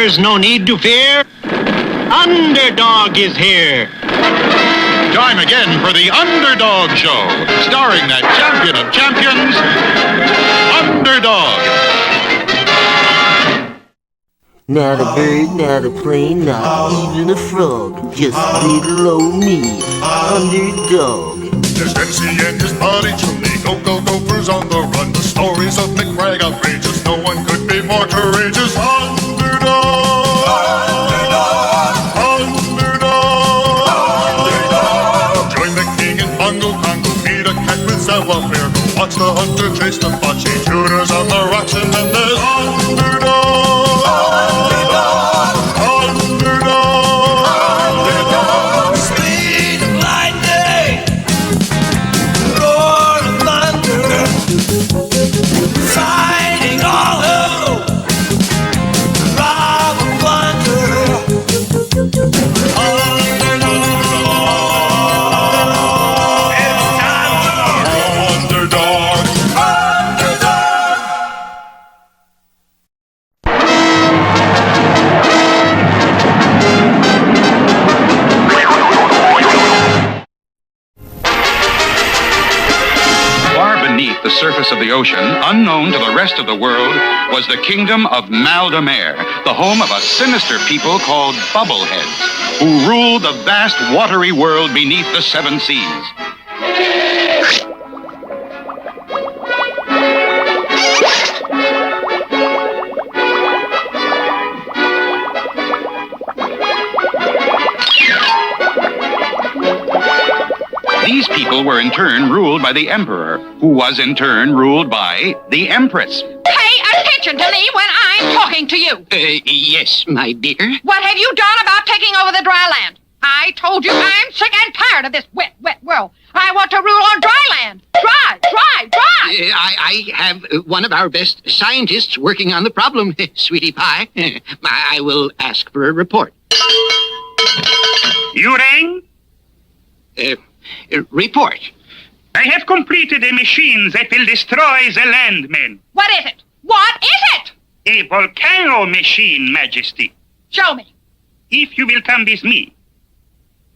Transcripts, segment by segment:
There's no need to fear. Underdog is here. Time again for the Underdog Show, starring that champion of champions, Underdog. Not a bird, not a plane, not even a frog. Just little old me, Underdog. There's MC and his buddy Julie, go gophers on the run. The stories of McBride outrageous, no one could be more courageous. Underdog, Underdog, Underdog. Join the king in Bongo Congo, meet a cat with savoir-faire. Go watch the hunter chase the bocce, shooters on the rocks, and then there's Underdog. The surface of the ocean, unknown to the rest of the world, was the kingdom of Maldemer, the home of a sinister people called Bubbleheads, who ruled the vast watery world beneath the seven seas. These people were in turn ruled by the emperor, who was in turn ruled by the empress. Pay attention to me when I'm talking to you. Yes, my dear. What have you done about taking over the dry land? I told you I'm sick and tired of this wet world. I want to rule on dry land. Dry. I have one of our best scientists working on the problem, sweetie pie. I will ask for a report. You rang? Report. I have completed a machine that will destroy the landmen. What is it? What is it? A volcano machine, Majesty. Show me. If you will come with me.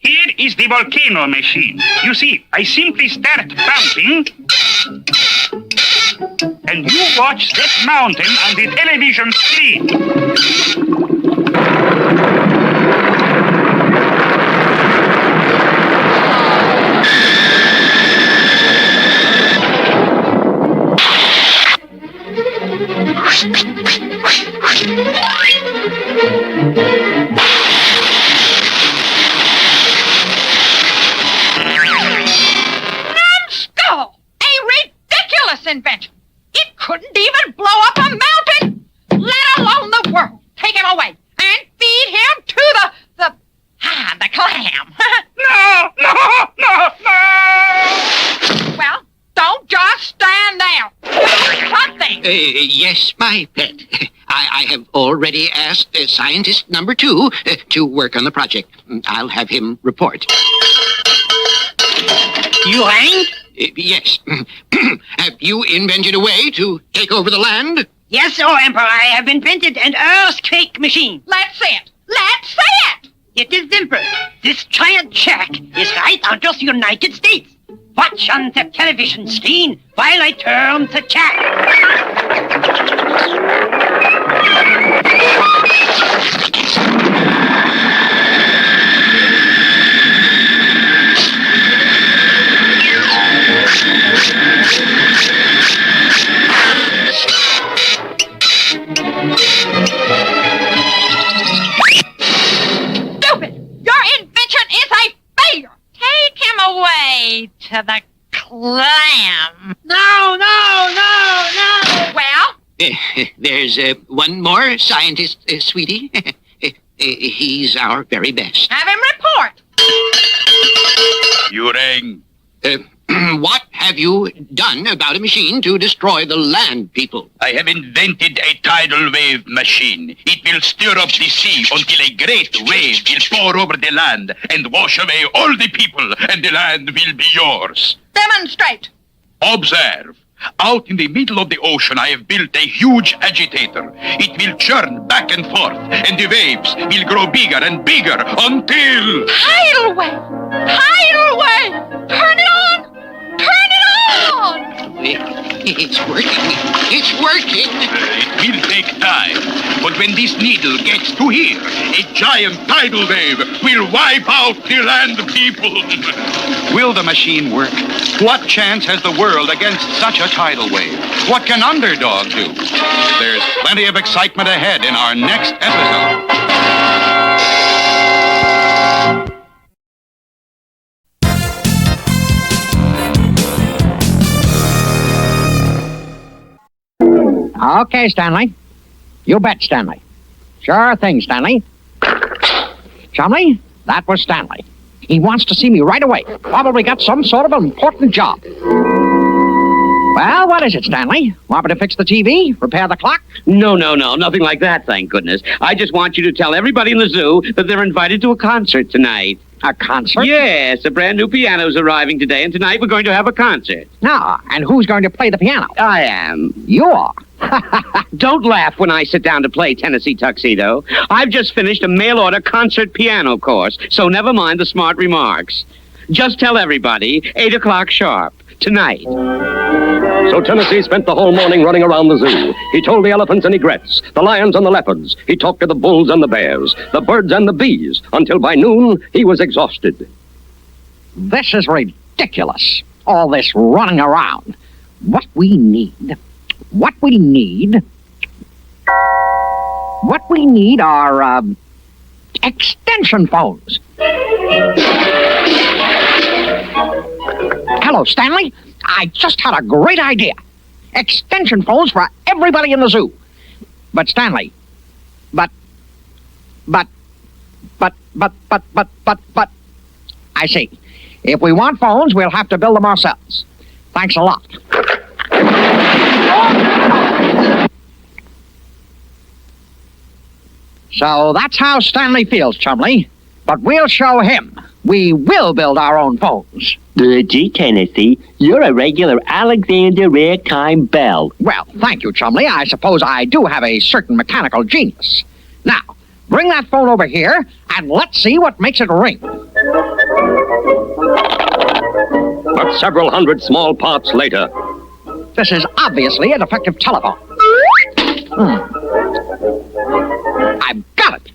Here is the volcano machine. You see, I simply start pumping, and you watch that mountain on the television screen. Numbskull! A ridiculous invention. It couldn't even blow up a mountain, let alone the world. Take him away and feed him to the clam. No! Well, don't just stand there. Do something. Yes, my pet. I have already asked scientist number 2 to work on the project. I'll have him report. You rang? Yes. Have you invented a way to take over the land? Yes, oh Emperor, I have invented an earthquake machine. Let's see it. Let's see it. It is simple. This giant shack is right under the United States. Watch on the television screen while I turn the jack. Stupid! Your invention is a failure. Take him away to the clam. No! Well? There's one more scientist, sweetie. He's our very best. Have him report. You rang. What have you done about a machine to destroy the land people? I have invented a tidal wave machine. It will stir up the sea until a great wave will pour over the land and wash away all the people, and the land will be yours. Demonstrate. Observe. Out in the middle of the ocean, I have built a huge agitator. It will churn back and forth, and the waves will grow bigger and bigger until... Tidal wave! Tidal wave! Turn it on! Turn it on! It's working. It's working. It will take time, but when this needle gets to here, a giant tidal wave will wipe out the land people. Will the machine work? What chance has the world against such a tidal wave? What can Underdog do? There's plenty of excitement ahead in our next episode. Okay, Stanley. You bet, Stanley. Sure thing, Stanley. Chumley, that was Stanley. He wants to see me right away. Probably got some sort of an important job. Well, what is it, Stanley? Want me to fix the TV? Repair the clock? No, nothing like that, thank goodness. I just want you to tell everybody in the zoo that they're invited to a concert tonight. A concert? Yes, a brand new piano's arriving today, and tonight we're going to have a concert. No, and who's going to play the piano? I am. You are. Don't laugh when I sit down to play Tennessee Tuxedo. I've just finished a mail-order concert piano course, so never mind the smart remarks. Just tell everybody, 8 o'clock sharp, tonight. So Tennessee spent the whole morning running around the zoo. He told the elephants and egrets, the lions and the leopards. He talked to the bulls and the bears, the birds and the bees, until by noon he was exhausted. This is ridiculous. All this running around. What we need are, extension phones. Hello, Stanley. I just had a great idea. Extension phones for everybody in the zoo. But, Stanley, but, I see. If we want phones, we'll have to build them ourselves. Thanks a lot. So that's how Stanley feels, Chumley. But we'll show him. We will build our own phones. Gee, Tennessee, you're a regular Alexander Ragtime Bell. Well, thank you, Chumley. I suppose I do have a certain mechanical genius. Now, bring that phone over here, and let's see what makes it ring. But several hundred small parts later... This is obviously a defective telephone. I've got it.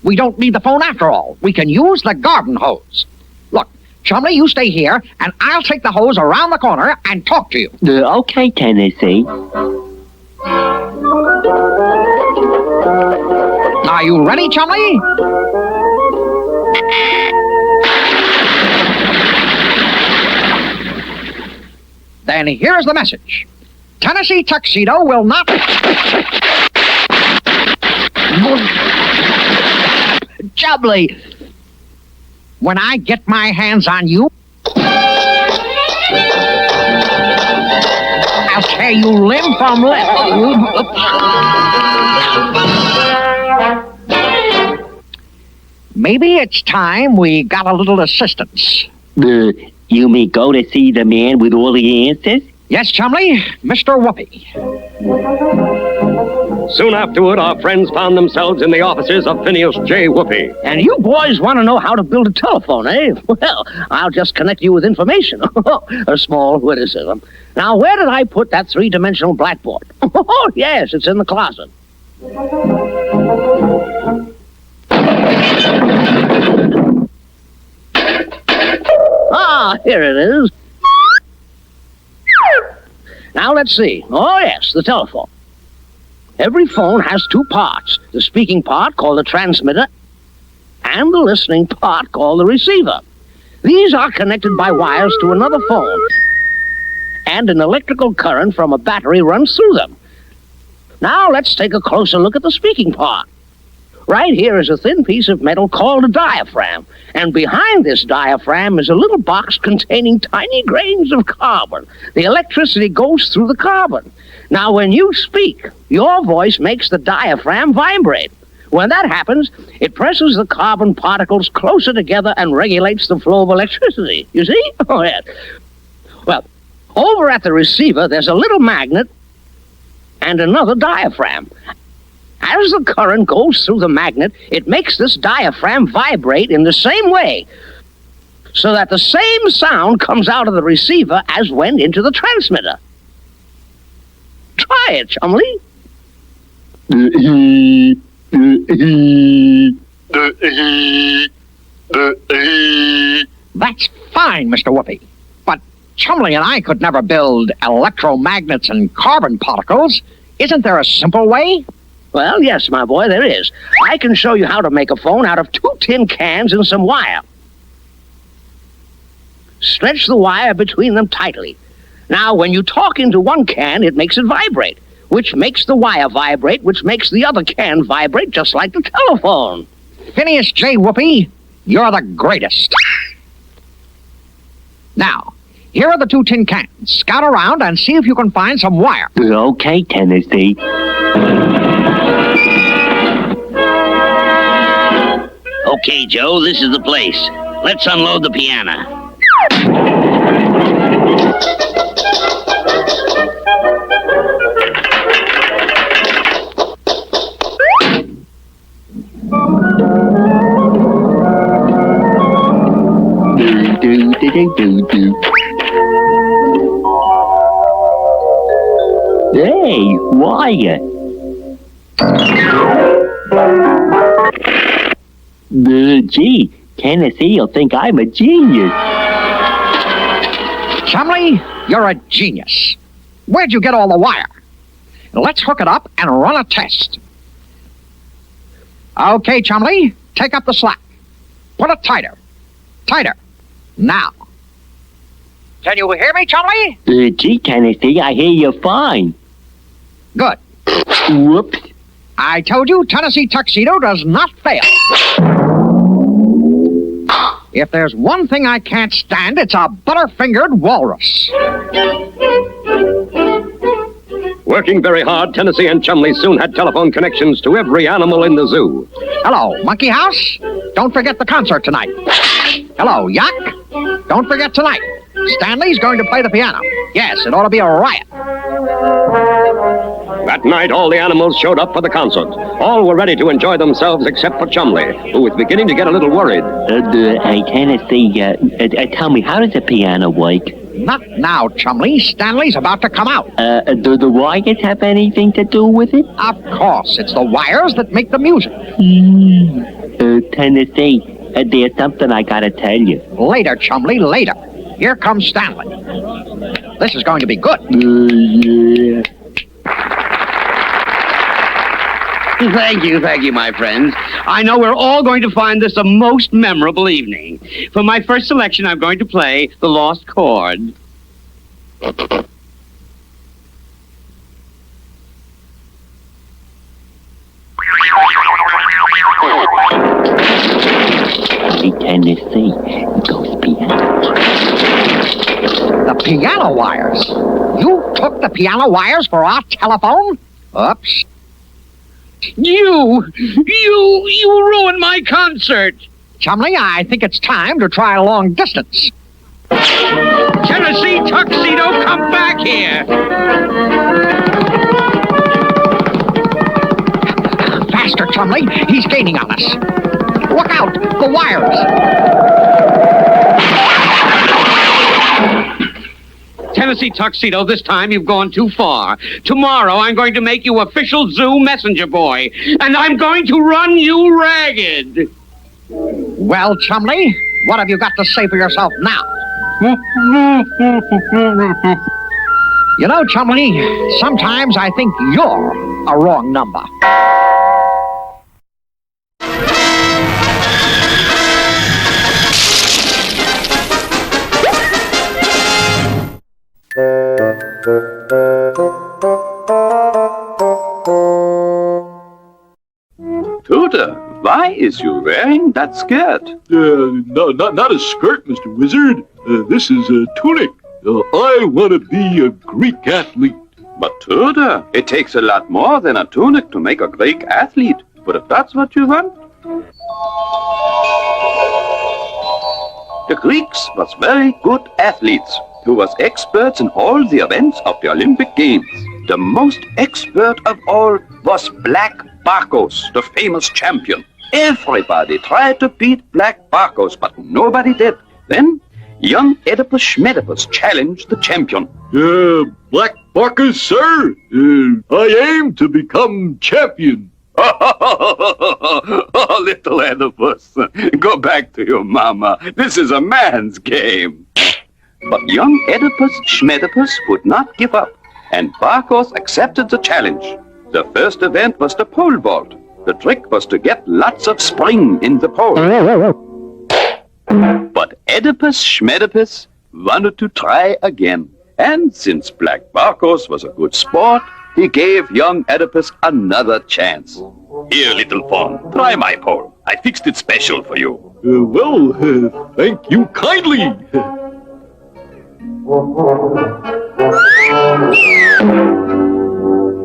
We don't need the phone after all. We can use the garden hose. Look, Chumley, you stay here, and I'll take the hose around the corner and talk to you. Okay, Tennessee. Are you ready, Chumley? Then here's the message. Tennessee Tuxedo will not... Chumley, when I get my hands on you, I'll tear you limb from limb. Maybe it's time we got a little assistance. You may go to see the man with all the answers? Yes, Chumley, Mr. Whoopi. Soon afterward, our friends found themselves in the offices of Phineas J. Whoopi. And you boys want to know how to build a telephone, eh? Well, I'll just connect you with information. A small witticism. Now, where did I put that three-dimensional blackboard? Oh, yes, it's in the closet. Ah, here it is. Now, let's see. Oh, yes, the telephone. Every phone has two parts. The speaking part, called the transmitter, and the listening part, called the receiver. These are connected by wires to another phone, and an electrical current from a battery runs through them. Now, let's take a closer look at the speaking part. Right here is a thin piece of metal called a diaphragm, and behind this diaphragm is a little box containing tiny grains of carbon. The electricity goes through the carbon. Now, when you speak, your voice makes the diaphragm vibrate. When that happens, it presses the carbon particles closer together and regulates the flow of electricity. You see? Oh, yes. Well, Over at the receiver, there's a little magnet and another diaphragm. As the current goes through the magnet, it makes this diaphragm vibrate in the same way, so that the same sound comes out of the receiver as went into the transmitter. Try it, Chumley. That's fine, Mr. Whoopi. But Chumley and I could never build electromagnets and carbon particles. Isn't there a simple way? Well, yes, my boy, there is. I can show you how to make a phone out of 2 tin cans and some wire. Stretch the wire between them tightly. Now, when you talk into one can, it makes it vibrate, which makes the wire vibrate, which makes the other can vibrate, just like the telephone. Phineas J. Whoopi, you're the greatest. Now, here are the 2 tin cans. Scout around and see if you can find some wire. Okay, Tennessee. Okay, Joe, this is the place. Let's unload the piano. Hey, wire. Gee, Tennessee will think I'm a genius. Chumley, you're a genius. Where'd you get all the wire? Let's hook it up and run a test. Okay, Chumley, take up the slack. Put it tighter. Tighter. Now. Can you hear me, Chumley? Gee, Tennessee, I hear you fine. Good. Whoops. I told you Tennessee Tuxedo does not fail. If there's one thing I can't stand, it's a butter-fingered walrus. Working very hard, Tennessee and Chumley soon had telephone connections to every animal in the zoo. Hello, Monkey House. Don't forget the concert tonight. Hello, Yak. Don't forget tonight. Stanley's going to play the piano. Yes, it ought to be a riot. That night, all the animals showed up for the concert. All were ready to enjoy themselves except for Chumley, who was beginning to get a little worried. Hey, Tennessee, tell me, how does the piano work? Not now, Chumley. Stanley's about to come out. Do the wires have anything to do with it? Of course. It's the wires that make the music. Tennessee, there's something I gotta tell you. Later, Chumley, later. Here comes Stanley. This is going to be good. Yeah. Thank you, my friends. I know we're all going to find this a most memorable evening. For my first selection, I'm going to play The Lost Chord. Tennessee, goes piano. The piano wires? You took the piano wires for our telephone? Oops. You ruined my concert. Chumley, I think it's time to try long distance. Tennessee Tuxedo, come back here. Faster, Chumley. He's gaining on us. Look out, the wires. Tennessee Tuxedo, this time you've gone too far. Tomorrow I'm going to make you official zoo messenger boy, and I'm going to run you ragged. Well, Chumley, what have you got to say for yourself now? You know, Chumley, sometimes I think you're a wrong number. Tooter, why is you wearing that skirt? No, not a skirt, Mr. Wizard. This is a tunic. I want to be a Greek athlete. But Tooter, it takes a lot more than a tunic to make a Greek athlete. But if that's what you want... The Greeks was very good athletes. who was expert in all the events of the Olympic Games. The most expert of all was Black Barkos, the famous champion. Everybody tried to beat Black Barkos, but nobody did. Then, young Oedipus Schmedipus challenged the champion. Black Barkos, sir, I aim to become champion. Oh, little Oedipus, go back to your mama. This is a man's game. But young Oedipus Schmedipus would not give up, and Barkos accepted the challenge. The first event was the pole vault. The trick was to get lots of spring in the pole. But Oedipus Schmedipus wanted to try again. And since Black Barkos was a good sport, he gave young Oedipus another chance. Here, little fawn, try my pole. I fixed it special for you. Thank you kindly.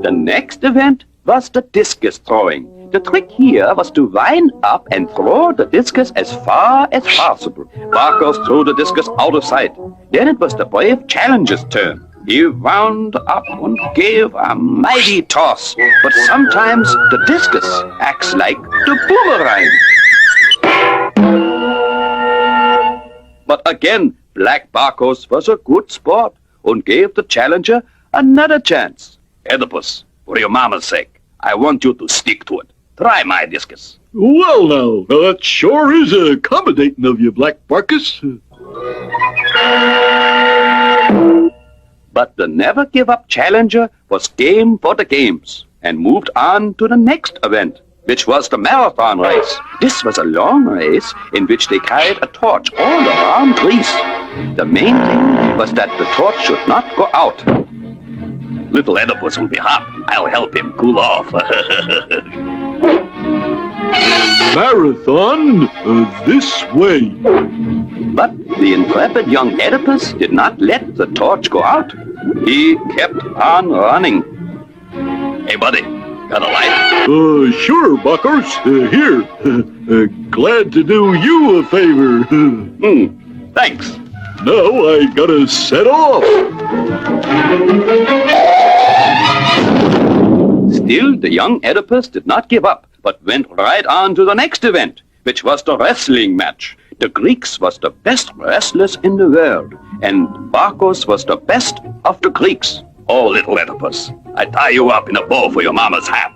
The next event was the discus throwing. The trick here was to wind up and throw the discus as far as possible. Barkos threw the discus out of sight. Then it was the brave challenger's turn. He wound up and gave a mighty toss. But sometimes the discus acts like the boomerang. But again, Black Barkos was a good sport and gave the challenger another chance. Oedipus, for your mama's sake, I want you to stick to it. Try my discus. Well, now, that sure is accommodating of you, Black Barkos. But the never-give-up challenger was game for the games and moved on to the next event, which was the marathon race. This was a long race in which they carried a torch all around Greece. The main thing was that the torch should not go out. Little Oedipus will be hot. I'll help him cool off. Marathon, this way. But the intrepid young Oedipus did not let the torch go out. He kept on running. Hey, buddy, got a light? Sure, Barkos. Here. Glad to do you a favor. Thanks. Now I gotta set off. Still, the young Oedipus did not give up, but went right on to the next event, which was the wrestling match. The Greeks was the best wrestlers in the world, and Barkos was the best of the Greeks. Oh, little Oedipus, I tie you up in a bow for your mama's hat.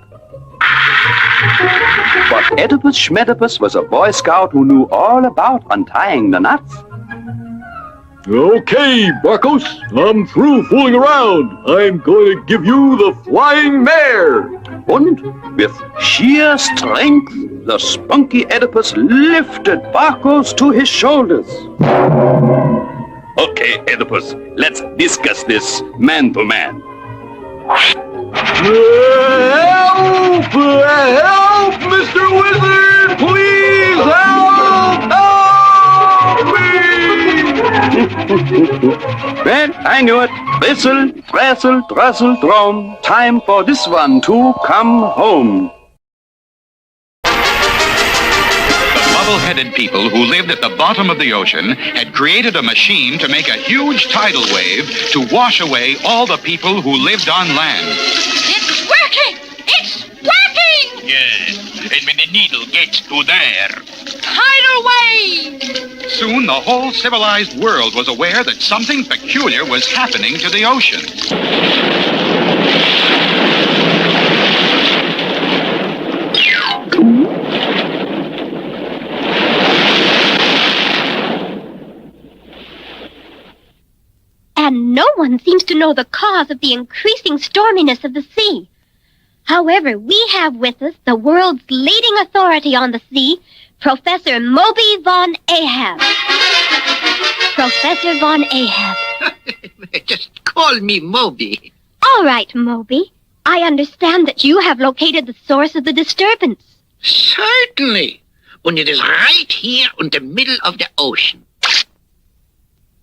But Oedipus Schmedipus was a Boy Scout who knew all about untying the knots. Okay, Barkos, I'm through fooling around. I'm going to give you the flying mare. And with sheer strength, the spunky Oedipus lifted Barkos to his shoulders. Okay, Oedipus, let's discuss this man to man. Help! Help, Mr. Wizard! Please help! Help me! Well, I knew it. Whistle, wrestle, dressel, drum. Time for this one to come home. Bubble-headed people who lived at the bottom of the ocean had created a machine to make a huge tidal wave to wash away all the people who lived on land. It's working! It's working! Yes, and when the needle gets to there... Tidal wave! Soon the whole civilized world was aware that something peculiar was happening to the ocean. And no one seems to know the cause of the increasing storminess of the sea. However, we have with us the world's leading authority on the sea, Professor Moby von Ahab. Professor von Ahab. Just call me Moby. All right, Moby. I understand that you have located the source of the disturbance. Certainly. And it is right here in the middle of the ocean.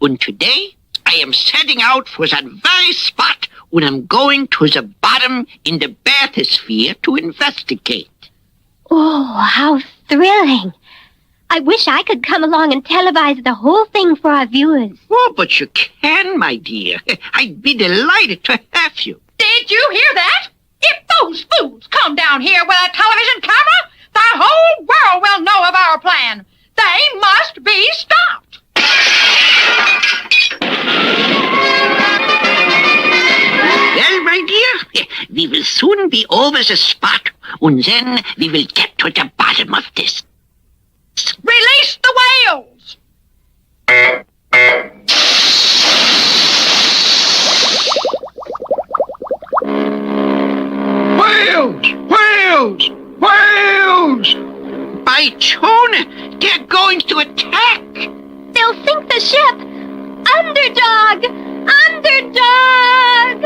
And today, I am setting out for that very spot when I'm going to the bottom in the bathysphere to investigate. Oh, how thrilling. I wish I could come along and televise the whole thing for our viewers. Oh, but you can, my dear. I'd be delighted to have you. Did you hear that? If those fools come down here with a television camera, the whole world will know of our plan. They must be stopped. Well, my dear, we will soon be over the spot, and then we will get to the bottom of this. Release the whales! Whales! Whales! Whales! By Tone, they're going to attack! They'll sink the ship! Underdog! Underdog!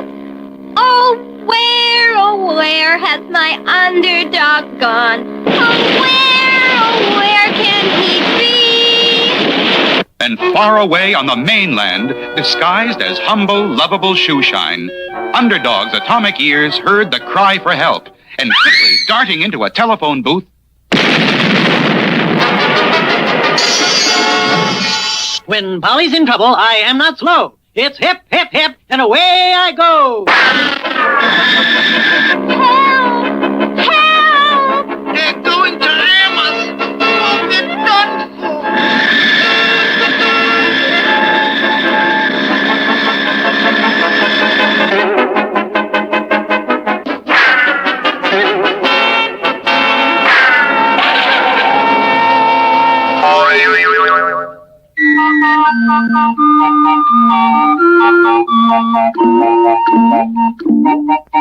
Oh, where has my underdog gone? Oh, where can he be? And far away on the mainland, disguised as humble, lovable shoeshine, Underdog's atomic ears heard the cry for help, and quickly darting into a telephone booth, When Polly's in trouble, I am not slow. It's hip, hip, hip, and away I go. Help! Help! They're going to ram us! Oh, we're done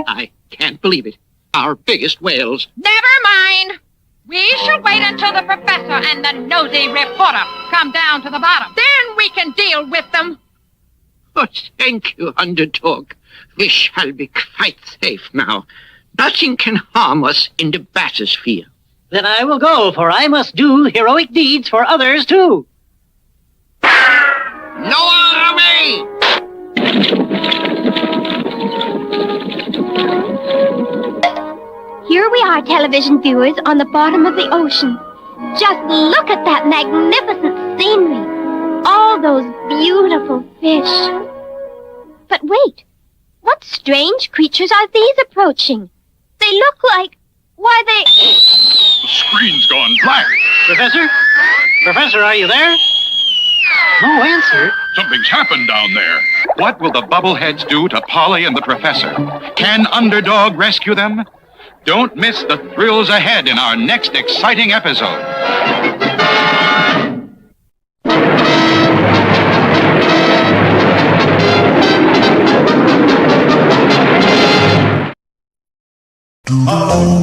I can't believe it. Our biggest whales. Never mind. We shall wait until the professor and the nosy reporter come down to the bottom. Then we can deal with them. Oh, thank you, Underdog. We shall be quite safe now. Nothing can harm us in the bathysphere. Then I will go, for I must do heroic deeds for others, too. Lower away! Here we are, television viewers, on the bottom of the ocean. Just look at that magnificent scenery. All those beautiful fish. But wait, what strange creatures are these approaching? They look like... why, they... the screen's gone black. Professor? Professor, are you there? No answer. Something's happened down there. What will the Bubbleheads do to Polly and the Professor? Can Underdog rescue them? Don't miss the thrills ahead in our next exciting episode. Oh,